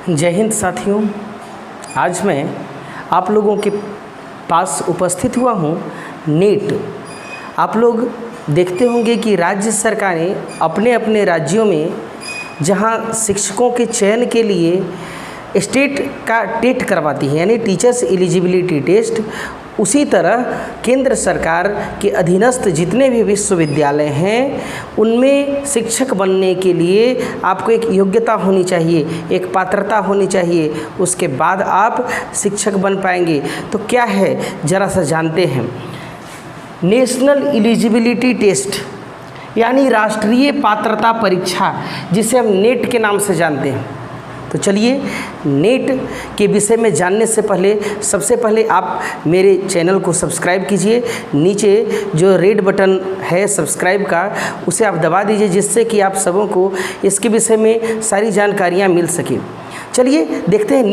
जय हिंद साथियों। आज मैं आप लोगों के पास उपस्थित हुआ हूँ नीट। आप लोग देखते होंगे कि राज्य सरकारें अपने अपने राज्यों में जहाँ शिक्षकों के चयन के लिए स्टेट का टेट करवाती है, यानी टीचर्स एलिजिबिलिटी टेस्ट, उसी तरह केंद्र सरकार के अधीनस्थ जितने भी विश्वविद्यालय हैं उनमें शिक्षक बनने के लिए आपको एक योग्यता होनी चाहिए, एक पात्रता होनी चाहिए, उसके बाद आप शिक्षक बन पाएंगे। तो क्या है ज़रा सा जानते हैं। नेशनल एलिजिबिलिटी टेस्ट यानी राष्ट्रीय पात्रता परीक्षा, जिसे हम नेट के नाम से जानते हैं। तो चलिए नेट के विषय में जानने से पहले सबसे पहले आप मेरे चैनल को सब्सक्राइब कीजिए। नीचे जो रेड बटन है सब्सक्राइब का, उसे आप दबा दीजिए, जिससे कि आप सबों को इसके विषय में सारी जानकारियाँ मिल सके। चलिए देखते हैं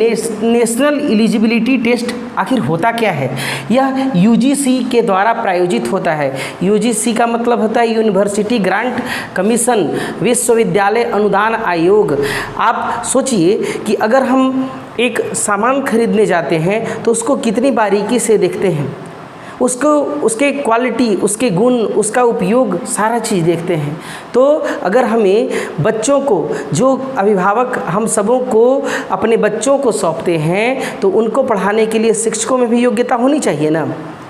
नेशनल एलिजिबिलिटी टेस्ट आखिर होता क्या है। यह यूजीसी के द्वारा प्रायोजित होता है। यूजीसी का मतलब होता है यूनिवर्सिटी ग्रांट कमीशन, विश्वविद्यालय अनुदान आयोग। आप सोचिए कि अगर हम एक सामान खरीदने जाते हैं तो उसको कितनी बारीकी से देखते हैं, उसको उसके क्वालिटी, उसके गुण, उसका उपयोग, सारा चीज़ देखते हैं। तो अगर हमें बच्चों को, जो अभिभावक हम सबों को अपने बच्चों को सौंपते हैं, तो उनको पढ़ाने के लिए शिक्षकों में भी योग्यता होनी चाहिए ना।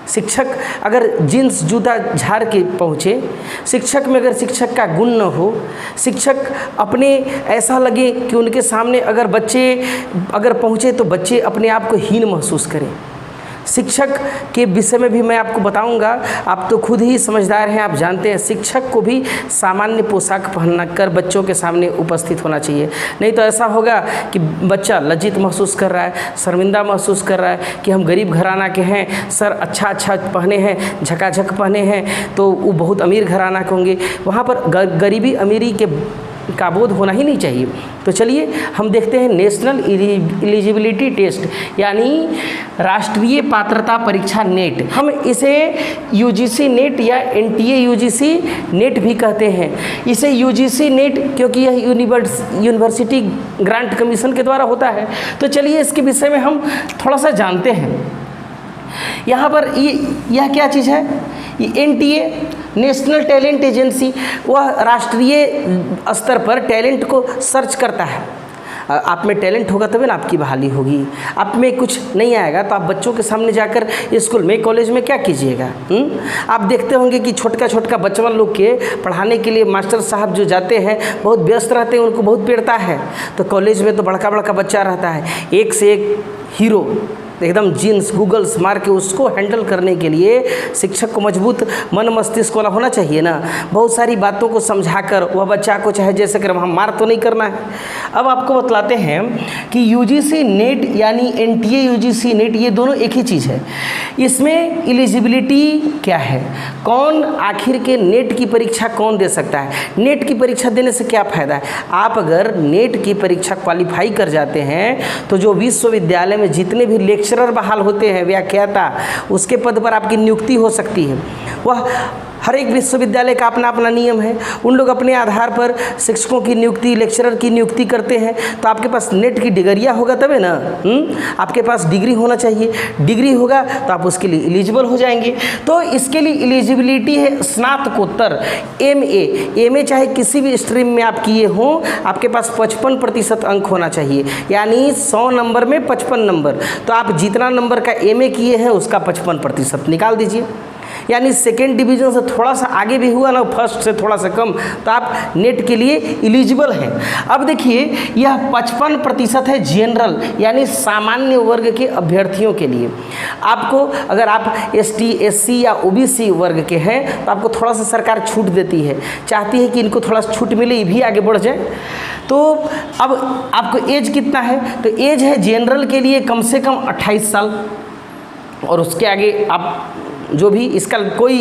शिक्षक अगर जीन्स जूता झाड़ के पहुँचे, शिक्षक में अगर शिक्षक का गुण न हो, शिक्षक अपने ऐसा लगे कि उनके सामने अगर बच्चे अगर पहुँचे तो बच्चे अपने आप को हीन महसूस करें। शिक्षक के विषय में भी मैं आपको बताऊंगा। आप तो खुद ही समझदार हैं, आप जानते हैं शिक्षक को भी सामान्य पोशाक पहनकर बच्चों के सामने उपस्थित होना चाहिए। नहीं तो ऐसा होगा कि बच्चा लज्जित महसूस कर रहा है, शर्मिंदा महसूस कर रहा है कि हम गरीब घराना के हैं, सर अच्छा पहने हैं, झकाझक पहने हैं, तो वो बहुत अमीर घराना के होंगे। वहाँ पर गरीबी अमीरी का बोध होना ही नहीं चाहिए। तो चलिए हम देखते हैं नेशनल एलिजिबिलिटी टेस्ट यानी राष्ट्रीय पात्रता परीक्षा नेट। हम इसे यूजीसी नेट या एनटीए यूजीसी नेट भी कहते हैं। इसे यूजीसी नेट क्योंकि यह यूनिवर्सिटी ग्रांट कमीशन के द्वारा होता है। तो चलिए इसके विषय में हम थोड़ा सा जानते हैं। यहाँ पर यह क्या चीज़ है, ये एनटीए नेशनल टैलेंट एजेंसी, वह राष्ट्रीय स्तर पर टैलेंट को सर्च करता है। आप में टैलेंट होगा तभी ना आपकी बहाली होगी। आप में कुछ नहीं आएगा तो आप बच्चों के सामने जाकर स्कूल में, कॉलेज में क्या कीजिएगा। आप देखते होंगे कि छोटका बच्चों लोग के पढ़ाने के लिए मास्टर साहब जो जाते हैं बहुत व्यस्त रहते हैं, उनको बहुत पीड़ता है। तो कॉलेज में तो बड़का बच्चा रहता है, एक से एक हीरो, एकदम जीन्स गूगल्स मार के उसको हैंडल करने के लिए शिक्षक को मजबूत मन मस्तिष्क वाला होना चाहिए ना। बहुत सारी बातों को समझाकर वह बच्चा को चाहे जैसे कर, हम मार तो नहीं करना है। अब आपको बतलाते हैं कि यूजीसी नेट यानी एनटीए यूजीसी नेट, ये दोनों एक ही चीज़ है। इसमें एलिजिबिलिटी क्या है, कौन आखिर के नेट की परीक्षा कौन दे सकता है। नेट की परीक्षा देने से क्या फ़ायदा है। आप अगर नेट की परीक्षा क्वालिफाई कर जाते हैं तो जो विश्वविद्यालय में जितने भी लेक्चरर बहाल होते हैं, व्याख्याता, उसके पद पर आपकी नियुक्ति हो सकती है। वह हर एक विश्वविद्यालय का अपना अपना नियम है। उन लोग अपने आधार पर शिक्षकों की नियुक्ति, लेक्चरर की नियुक्ति करते हैं। तो आपके पास नेट की डिग्रियाँ होगा तभी ना। आपके पास डिग्री होना चाहिए, डिग्री होगा तो आप उसके लिए एलिजिबल हो जाएंगे। तो इसके लिए एलिजिबिलिटी है स्नातकोत्तर एमए चाहे किसी भी स्ट्रीम में आप किए हों, आपके पास 55% अंक होना चाहिए, यानी 100 नंबर में 55 नंबर। तो आप जितना नंबर का एमए किए हैं उसका 55% निकाल दीजिए, यानी सेकेंड डिवीज़न से थोड़ा सा आगे भी हुआ ना, फर्स्ट से थोड़ा सा कम, तो आप नेट के लिए एलिजिबल हैं। अब देखिए यह 55% है जनरल यानी सामान्य वर्ग के अभ्यर्थियों के लिए। आपको अगर आप एसटी एससी या ओबीसी वर्ग के हैं तो आपको थोड़ा सा सरकार छूट देती है, चाहती है कि इनको थोड़ा सा छूट मिले, ये भी आगे बढ़ जाए। तो अब आपको एज कितना है, तो एज है जनरल के लिए कम से कम 28 साल, और उसके आगे आप जो भी इसका कोई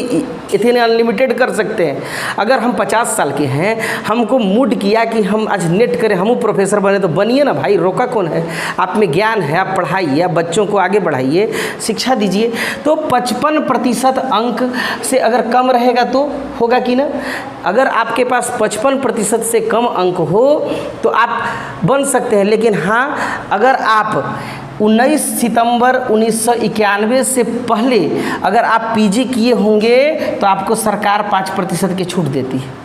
इतने अनलिमिटेड कर सकते हैं। अगर हम 50 साल के हैं, हमको मूड किया कि हम आज नेट करें, हम प्रोफेसर बने, तो बनिए ना भाई, रोका कौन है। आप में ज्ञान है, आप पढ़ाइए, आप बच्चों को आगे बढ़ाइए, शिक्षा दीजिए। तो 55% अंक से अगर कम रहेगा तो होगा कि ना। अगर आपके पास 55% से कम अंक हो तो आप बन सकते हैं। लेकिन हाँ, अगर आप 19 सितंबर 1991 से पहले अगर आप पीजी किए होंगे तो आपको सरकार 5% की छूट देती है।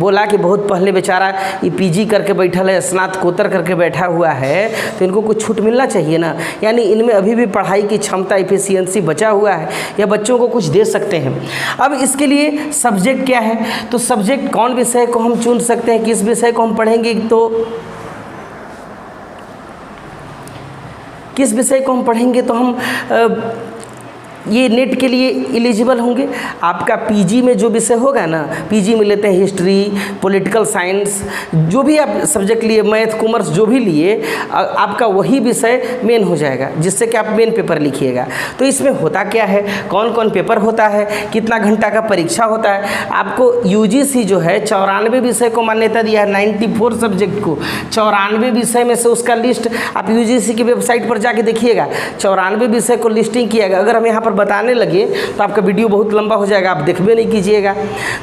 बोला कि बहुत पहले बेचारा ये पीजी करके बैठा है, स्नातकोत्तर करके बैठा हुआ है, तो इनको कुछ छूट मिलना चाहिए ना। यानी इनमें अभी भी पढ़ाई की क्षमता, एफिशिएंसी बचा हुआ है, या बच्चों को कुछ दे सकते हैं। अब इसके लिए सब्जेक्ट क्या है, तो सब्जेक्ट कौन विषय को हम चुन सकते हैं, किस विषय को हम पढ़ेंगे, तो किस विषय को हम पढ़ेंगे तो हम ये नेट के लिए एलिजिबल होंगे। आपका पीजी में जो विषय होगा ना, पीजी में लेते हैं हिस्ट्री, पॉलिटिकल साइंस, जो भी आप सब्जेक्ट लिए, मैथ, कॉमर्स जो भी लिए, आपका वही विषय मेन हो जाएगा, जिससे कि आप मेन पेपर लिखिएगा। तो इसमें होता क्या है, कौन कौन पेपर होता है, कितना घंटा का परीक्षा होता है। आपको यूजीसी जो है 94 विषय को मान्यता दिया है, 94 सब्जेक्ट को, 94 विषय में से उसका लिस्ट आप यूजीसी की वेबसाइट पर जाके देखिएगा, 94 विषय को लिस्टिंग किएगा। अगर हम यहाँ पर बताने लगे तो आपका वीडियो बहुत लंबा हो जाएगा, आप देखबे नहीं कीजिएगा।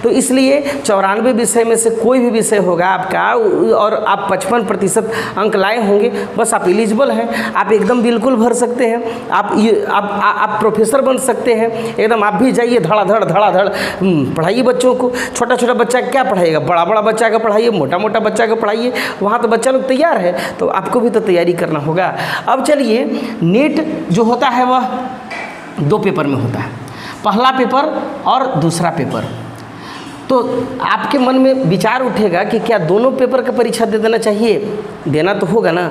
तो इसलिए 94 विषय में से कोई भी विषय होगा आपका और आप 55% अंक लाए होंगे, बस आप एलिजिबल हैं, आप एकदम बिल्कुल भर सकते हैं, आप प्रोफेसर बन सकते हैं एकदम। आप भी जाइए धड़ाधड़ पढ़ाइए बच्चों को। छोटा छोटा बच्चा क्या पढ़ाइएगा, बड़ा बड़ा बच्चा का पढ़ाइए, मोटा मोटा बच्चा का पढ़ाइए, वहाँ तो बच्चा लोग तैयार है, तो आपको भी तो तैयारी करना होगा। अब चलिए, नेट जो होता है वह 2 पेपर में होता है, पहला पेपर और दूसरा पेपर। तो आपके मन में विचार उठेगा कि क्या दोनों पेपर का परीक्षा दे देना चाहिए, देना तो होगा ना।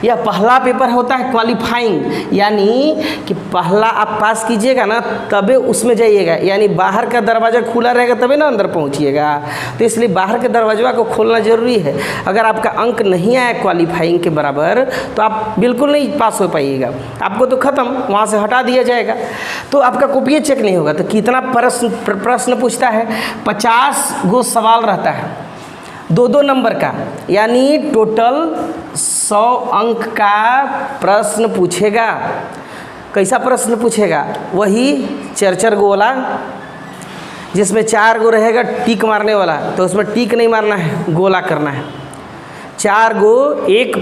या पहला पेपर होता है क्वालिफाइंग, यानी कि पहला आप पास कीजिएगा ना तबे उसमें जाइएगा, यानी बाहर का दरवाज़ा खुला रहेगा तबे ना अंदर पहुंचिएगा। तो इसलिए बाहर के दरवाजा को खोलना ज़रूरी है। अगर आपका अंक नहीं आया क्वालिफाइंग के बराबर तो आप बिल्कुल नहीं पास हो पाइएगा, आपको तो ख़त्म, वहाँ से हटा दिया जाएगा। तो आपका कॉपी चेक नहीं होगा। तो कितना प्रश्न पूछता है, 50 गो सवाल रहता है, 2-2 नंबर का, यानी टोटल 100 अंक का प्रश्न पूछेगा। कैसा प्रश्न पूछेगा, वही 4-4 गो वाला, जिसमें 4 गो रहेगा टिक मारने वाला, तो उसमें टिक नहीं मारना है, गोला करना है। 4 गो एक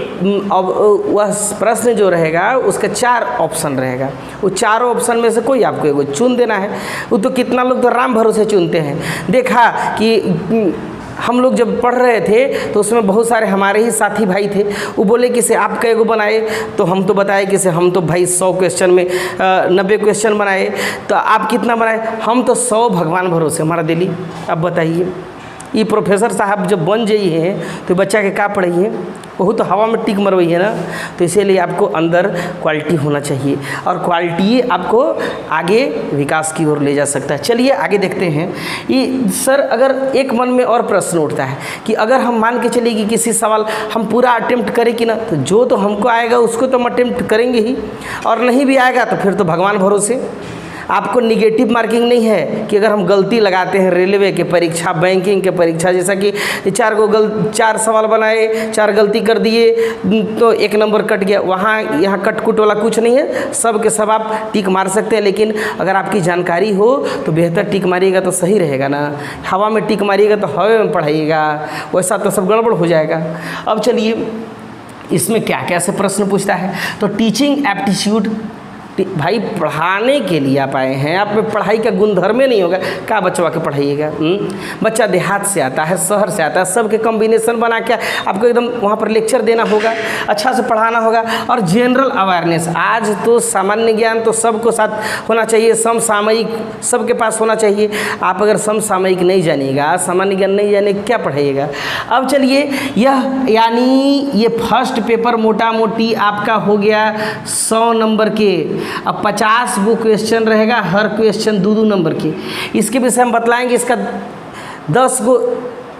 वह प्रश्न जो रहेगा उसका 4 ऑप्शन रहेगा, वो चारों ऑप्शन में से कोई आपको एगो चुन देना है। वो तो कितना लोग तो राम भरोसे चुनते हैं। देखा कि हम लोग जब पढ़ रहे थे तो उसमें बहुत सारे हमारे ही साथी भाई थे, वो बोले कि से आप कैगो बनाए, तो हम तो बताए कि से हम तो भाई 100 क्वेश्चन में 90 क्वेश्चन बनाए। तो आप कितना बनाए, हम तो 100 भगवान भरोसे हमारा दिली। अब बताइए, ये प्रोफेसर साहब जब बन जाइए तो बच्चा के का पढ़ाइए, बहुत तो हवा में टिक मरवाइए ना। तो इसीलिए आपको अंदर क्वालिटी होना चाहिए, और क्वालिटी आपको आगे विकास की ओर ले जा सकता है। चलिए आगे देखते हैं। ये सर, अगर एक मन में और प्रश्न उठता है कि अगर हम मान के चलिए कि किसी सवाल हम पूरा अटेम्प्ट करें कि ना, तो जो तो हमको आएगा उसको तो हम अटेम्प्ट करेंगे ही, और नहीं भी आएगा तो फिर तो भगवान भरोसे। आपको निगेटिव मार्किंग नहीं है कि अगर हम गलती लगाते हैं रेलवे के परीक्षा, बैंकिंग के परीक्षा, जैसा कि 4 सवाल बनाए, 4 गलती कर दिए तो 1 नंबर कट गया, वहाँ यहाँ कटकुट वाला कुछ नहीं है, सब के सब आप टिक मार सकते हैं। लेकिन अगर आपकी जानकारी हो तो बेहतर टिक मारिएगा तो सही रहेगा ना। हवा में टिक मारिएगा तो हवा में पढ़ाइएगा, वैसा तो सब गड़बड़ हो जाएगा। अब चलिए, इसमें क्या क्या से प्रश्न पूछता है, तो टीचिंग एप्टीट्यूड, भाई पढ़ाने के लिए आप आए हैं, आप में पढ़ाई का गुणधर्म नहीं होगा, क्या बच्चा के पढ़ाइएगा। बच्चा देहात से आता है, शहर से आता है, सबके कॉम्बिनेशन बना के आपको एकदम वहाँ पर लेक्चर देना होगा, अच्छा से पढ़ाना होगा। और जनरल अवेयरनेस, आज तो सामान्य ज्ञान तो सबको साथ होना चाहिए, समसामयिक सबके पास होना चाहिए। आप अगर समसामयिक नहीं जानिएगा, सामान्य ज्ञान नहीं जाने, क्या पढ़ाइएगा। अब चलिए, यह यानी ये फर्स्ट पेपर मोटा मोटी आपका हो गया 100 नंबर के। अब 50 गो क्वेश्चन रहेगा, हर क्वेश्चन 2-2 नंबर के। इसके विषय हम बतलाएंगे। इसका 10 गो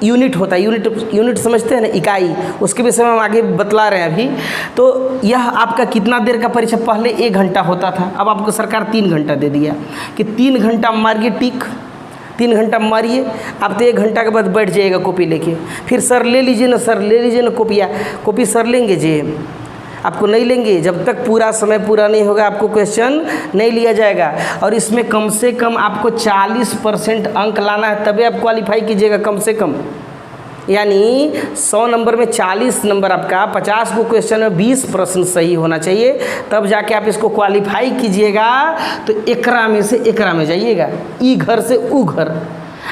यूनिट होता है, यूनिट समझते हैं ना, इकाई, उसके विषय में हम आगे बतला रहे हैं अभी। तो यह आपका कितना देर का परीक्षा, पहले 1 घंटा होता था, अब आपको सरकार 3 घंटा दे दिया कि 3 घंटा मारिए टिक, 3 घंटा मारिए। आप तो 1 घंटा के बाद बैठ जाइएगा कॉपी लेके, फिर सर ले लीजिए ना, सर ले लीजिए ना कॉपी सर लेंगे जी, आपको नहीं लेंगे जब तक पूरा समय पूरा नहीं होगा, आपको क्वेश्चन नहीं लिया जाएगा। और इसमें कम से कम आपको 40% अंक लाना है, तभी आप क्वालिफाई कीजिएगा कम से कम। यानी 100 नंबर में 40 नंबर आपका, 50 को क्वेश्चन में 20 प्रश्न सही होना चाहिए, तब जाके आप इसको क्वालिफाई कीजिएगा। तो एकरा में से एकरा में जाइएगा, ई घर से ऊ घर।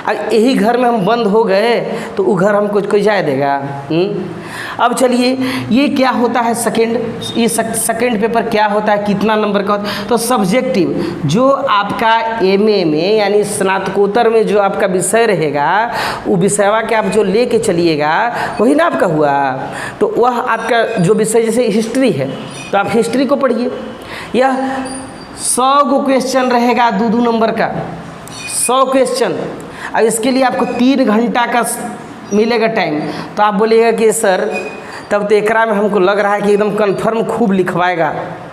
अब यही घर में हम बंद हो गए तो वो घर हमको कोई जाए देगा? अब चलिए, ये क्या होता है सेकंड, ये सेकंड पेपर क्या होता है, कितना नंबर का होता है? तो सब्जेक्टिव, जो आपका एमए में यानी स्नातकोत्तर में जो आपका विषय रहेगा, वो विषयवा के आप जो लेके चलिएगा वही ना आपका हुआ। तो वह आपका जो विषय, जैसे हिस्ट्री है तो आप हिस्ट्री को पढ़िए। यह 100 को क्वेश्चन रहेगा, 2 नंबर का 100 क्वेश्चन। अब इसके लिए आपको 3 घंटा का मिलेगा टाइम। तो आप बोलिएगा कि सर तब तो एकरा में हमको लग रहा है कि एकदम कन्फर्म खूब लिखवाएगा,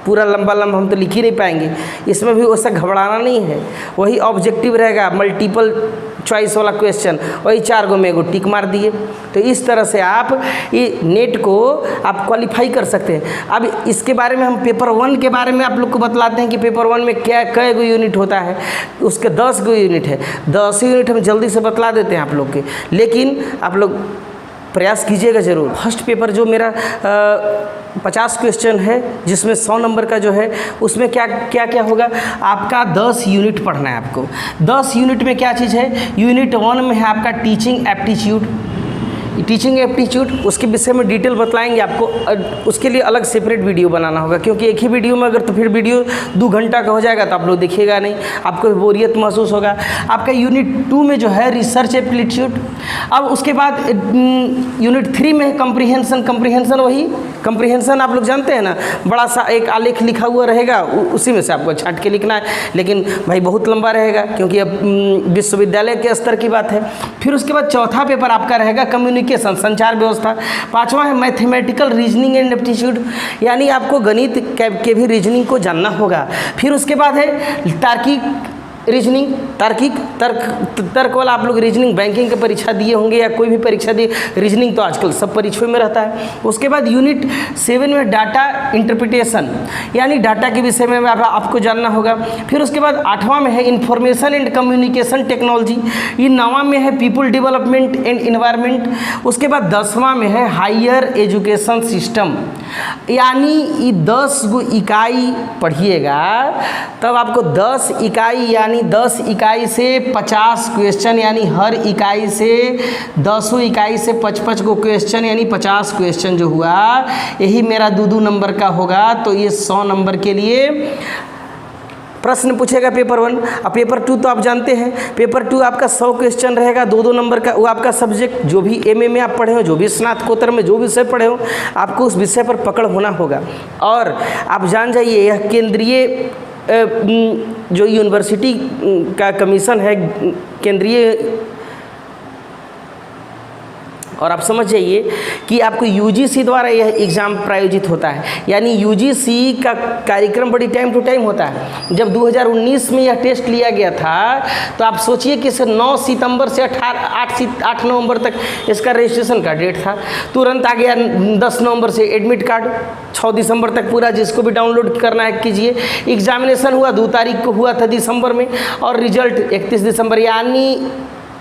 पूरा लंबा हम तो लिख ही नहीं पाएंगे। इसमें भी वैसा घबराना नहीं है, वही ऑब्जेक्टिव रहेगा, मल्टीपल चॉइस वाला क्वेश्चन, वही 4 गो में एगो टिक मार दिए। तो इस तरह से आप ये नेट को आप क्वालिफाई कर सकते हैं। अब इसके बारे में हम पेपर 1 के बारे में आप लोग को बतलाते हैं कि पेपर 1 में कै गो यूनिट होता है। उसके 10 गो यूनिट है, 10 यूनिट हम जल्दी से बतला देते हैं आप लोग के, लेकिन आप लोग प्रयास कीजिएगा ज़रूर। फर्स्ट पेपर जो मेरा 50 क्वेश्चन है, जिसमें 100 नंबर का जो है, उसमें क्या क्या होगा, आपका 10 यूनिट पढ़ना है आपको। 10 यूनिट में क्या चीज़ है, यूनिट 1 में है आपका टीचिंग एप्टीट्यूड, टीचिंग एप्टीट्यूड, उसके विषय में डिटेल बतलाएंगे आपको। उसके लिए अलग सेपरेट वीडियो बनाना होगा, क्योंकि एक ही वीडियो में अगर तो फिर वीडियो 2 घंटा का हो जाएगा तो आप लोग देखिएगा नहीं, आपको बोरियत महसूस होगा। आपका यूनिट 2 में जो है रिसर्च एप्टीट्यूड। अब उसके बाद यूनिट 3 में कंप्रीहेंशन वही कंप्रीहेंशन आप लोग जानते हैं ना, बड़ा सा एक आलेख लिखा हुआ रहेगा, उसी में से आपको छांट के लिखना है, लेकिन भाई बहुत लंबा रहेगा क्योंकि अब विश्वविद्यालय के स्तर की बात है। फिर उसके बाद चौथा पेपर आपका रहेगा कम्युनिकेशन, संचार व्यवस्था। 5वां है मैथमेटिकल रीजनिंग एंड एप्टीट्यूड, यानी आपको गणित के भी रीजनिंग को जानना होगा। फिर उसके बाद है तार्किक रीजनिंग, तर्क वाला। आप लोग रीजनिंग बैंकिंग की परीक्षा दिए होंगे या कोई भी परीक्षा दिए, रीजनिंग तो आजकल सब परीक्षाओं में रहता है। उसके बाद यूनिट 7 में डाटा इंटरप्रिटेशन, यानी डाटा के विषय में आपको जानना होगा। फिर उसके बाद 8वां में है इंफॉर्मेशन एंड कम्युनिकेशन टेक्नोलॉजी, ये 9वां में है पीपल डेवलपमेंट एंड इन्वायरमेंट। उसके बाद 10वां में है हायर एजुकेशन सिस्टम, यानी ये 10 गो इकाई पढ़िएगा, तब आपको 10 इकाई यानी 10 इकाई से 50 क्वेश्चन, यानी हर इकाई से 10 इकाई से 55 को क्वेश्चन, यानी 50 क्वेश्चन जो हुआ, यही मेरा 2 नंबर का होगा। तो ये 100 नंबर के लिए प्रश्न पूछेगा पेपर 1। अब पेपर 2 तो आप जानते हैं, पेपर 2 आपका 100 क्वेश्चन रहेगा, 2 नंबर का। वो आपका सब्जेक्ट जो भी एमए में आप पढ़े हो, जो भी स्नातकोत्तर में जो विषय पढ़े हो, आपको उस विषय पर पकड़ होना होगा। और आप जान जाइए, यह केंद्रीय जो यूनिवर्सिटी का कमीशन है, केंद्रीय, और आप समझ जाइए कि आपको यूजीसी द्वारा यह एग्ज़ाम प्रायोजित होता है, यानी यूजीसी का कार्यक्रम बड़ी टाइम टू टाइम होता है। जब 2019 में यह टेस्ट लिया गया था, तो आप सोचिए कि इसे 9 सितंबर से 8 नवंबर तक इसका रजिस्ट्रेशन का डेट था। तुरंत आ गया 10 नवंबर से एडमिट कार्ड, 6 दिसंबर तक पूरा जिसको भी डाउनलोड करना है कीजिए। एग्जामिनेशन हुआ 2 तारीख को हुआ था दिसंबर में, और रिजल्ट 31 दिसंबर। यानी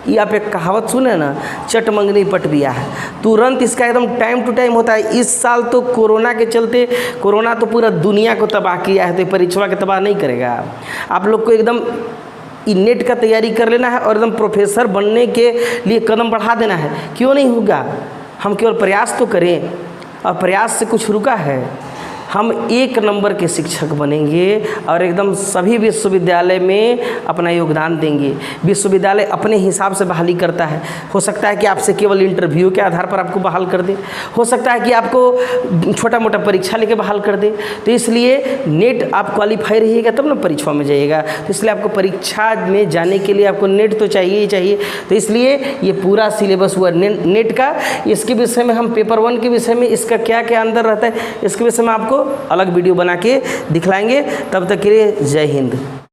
ये आप एक कहावत सुने ना, चट मंगनी पट बिया है, तुरंत इसका एकदम टाइम टू टाइम होता है। इस साल तो कोरोना के चलते, कोरोना तो पूरा दुनिया को तबाह किया है, तो परीक्षा के तबाह नहीं करेगा। आप लोग को एकदम नेट का तैयारी कर लेना है और एकदम प्रोफेसर बनने के लिए कदम बढ़ा देना है। क्यों नहीं होगा, हम केवल प्रयास तो करें, और प्रयास से कुछ रुका है? हम 1 नंबर के शिक्षक बनेंगे और एकदम सभी विश्वविद्यालय में अपना योगदान देंगे। विश्वविद्यालय अपने हिसाब से बहाली करता है। हो सकता है कि आपसे केवल इंटरव्यू के आधार पर आपको बहाल कर दे, हो सकता है कि आपको छोटा मोटा परीक्षा लेके बहाल कर दे। तो इसलिए नेट आप क्वालिफाई रहिएगा तब ना परीक्षा में जाइएगा। तो इसलिए आपको परीक्षा में जाने के लिए आपको नेट तो चाहिए ही चाहिए। तो इसलिए ये पूरा सिलेबस हुआ नेट का। इसके विषय में हम पेपर 1 के विषय में इसका क्या क्या अंदर रहता है इसके विषय में आपको अलग वीडियो बना के दिखलाएंगे। तब तक के लिए जय हिंद।